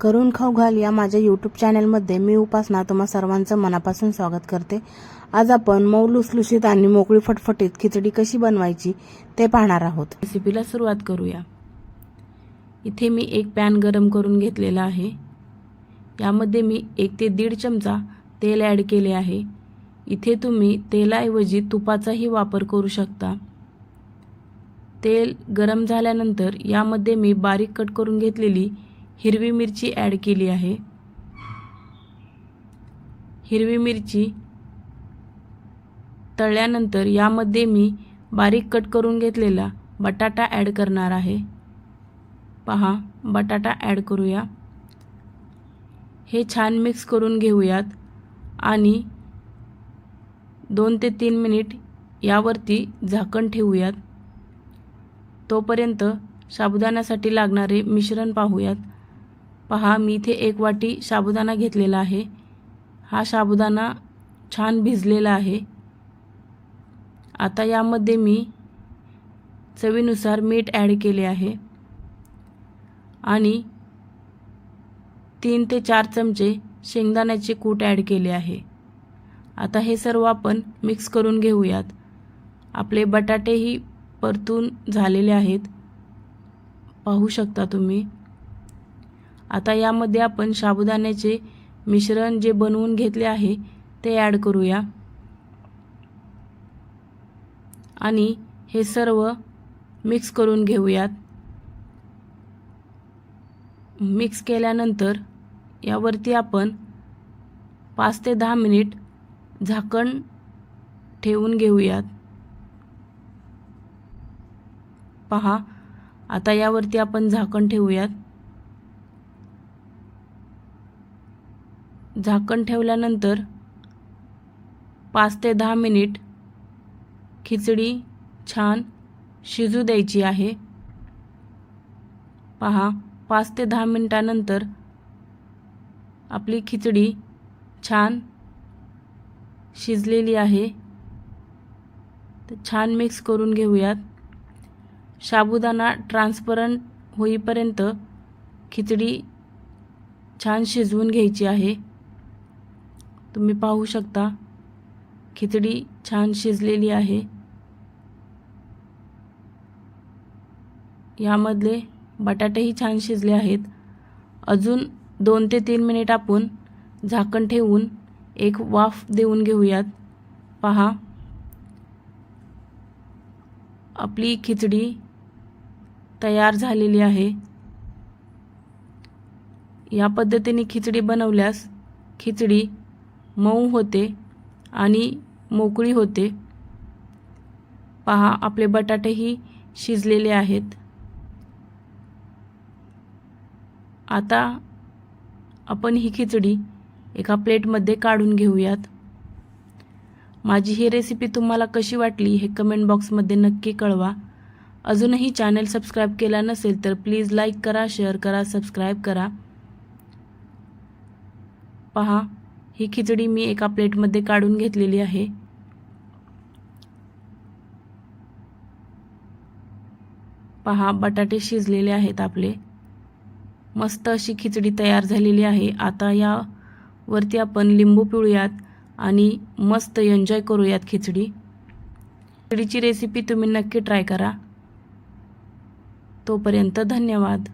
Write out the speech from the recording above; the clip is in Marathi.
करून खाऊ घाल या माझ्या यूट्यूब चॅनलमध्ये मी उपासना तुम्हा सर्वांचं मनापासून स्वागत करते। आज आपण मऊ लुसलुशीत आणि मोकळी फटफटीत खिचडी कशी बनवायची ते पाहणार आहोत। रेसिपीला सुरुवात करूया। इथे मी एक पॅन गरम करून घेतलेला आहे। यामध्ये मी 1 ते 1.5 चमचा तेल ॲड केले आहे। इथे तुम्ही तेलाऐवजी तुपाचाही वापर करू शकता। तेल गरम झाल्यानंतर यामध्ये मी बारीक कट करून घेतलेली हिरवी मिरची ॲड केली आहे। हिरवी मिरची तळल्यानंतर यामध्ये मी बारीक कट करून घेतलेला बटाटा ॲड करणार आहे। पहा, बटाटा ॲड करूया। हे छान मिक्स करून घेऊयात आणि 2 ते 3 मिनिट यावरती झाकण ठेवूयात। तोपर्यंत साबुदाण्यासाठी लागणारे मिश्रण पाहूयात। पहा, मी इथे 1 वाटी साबुदाणा घेतलेला आहे। हा साबुदाणा छान भिजलेला आहे। आता यामध्ये मी चवीनुसार मीठ ॲड केले आहे आणि 3 ते 4 चमचे शेंगदाण्याचे कूट ॲड केले आहे। आता हे सर्व आपण मिक्स करून घेऊयात। आपले बटाटेही परतून झालेले आहेत, पाहू शकता तुम्ही। आता यामध्ये आपण साबुदाण्याचे मिश्रण जे बनवून घेतले आहे ते ॲड करूया आणि हे सर्व मिक्स करून घेऊयात। मिक्स केल्यानंतर यावरती आपण 5 ते 10 मिनिट झाकण ठेवून घेऊयात। पहा, आता यावरती आपण झाकण ठेवूयात। झाकण ठेवल्यानंतर 5 ते 10 मिनिट खिचडी छान शिजू द्यायची आहे। पहा, 5 ते 10 मिनिटानंतर आपली खिचडी छान शिजलेली आहे। तर छान मिक्स करून घेऊयात। साबुदाणा ट्रान्सपरंट होईपर्यंत खिचडी छान शिजवून घ्यायची आहे। तुम्ही पाहू शकता खिचडी छान शिजलेली आहे। यामधले बटाटेही छान शिजले आहेत। अजून 2 ते 3 मिनिट आपण झाकण ठेवून एक वाफ देऊन घेऊयात। पहा, आपली खिचडी तयार झालेली आहे। या पद्धतीने खिचडी बनवल्यास खिचडी मऊ होते आणि मोकळी होते। पहा, आपले बटाटेही शिजलेले आहेत। आता आपण ही खिचडी एका प्लेटमध्ये काढून घेऊयात। माझी ही रेसिपी तुम्हाला कशी वाटली हे कमेंट बॉक्समध्ये नक्की कळवा। अजूनही चॅनल सबस्क्राईब केला नसेल तर प्लीज लाईक करा, शेअर करा, सबस्क्राईब करा। पहा, ही खिचडी मी एका प्लेटमध्ये काढून घेतलेली आहे। पहा, बटाटे शिजलेले आहेत आपले। मस्त अशी खिचडी तयार झालेली आहे। आता यावरती आपण लिंबू पिळूयात आणि मस्त एन्जॉय करूयात खिचडी। खिचडीची रेसिपी तुम्ही नक्की ट्राय करा। तोपर्यंत धन्यवाद।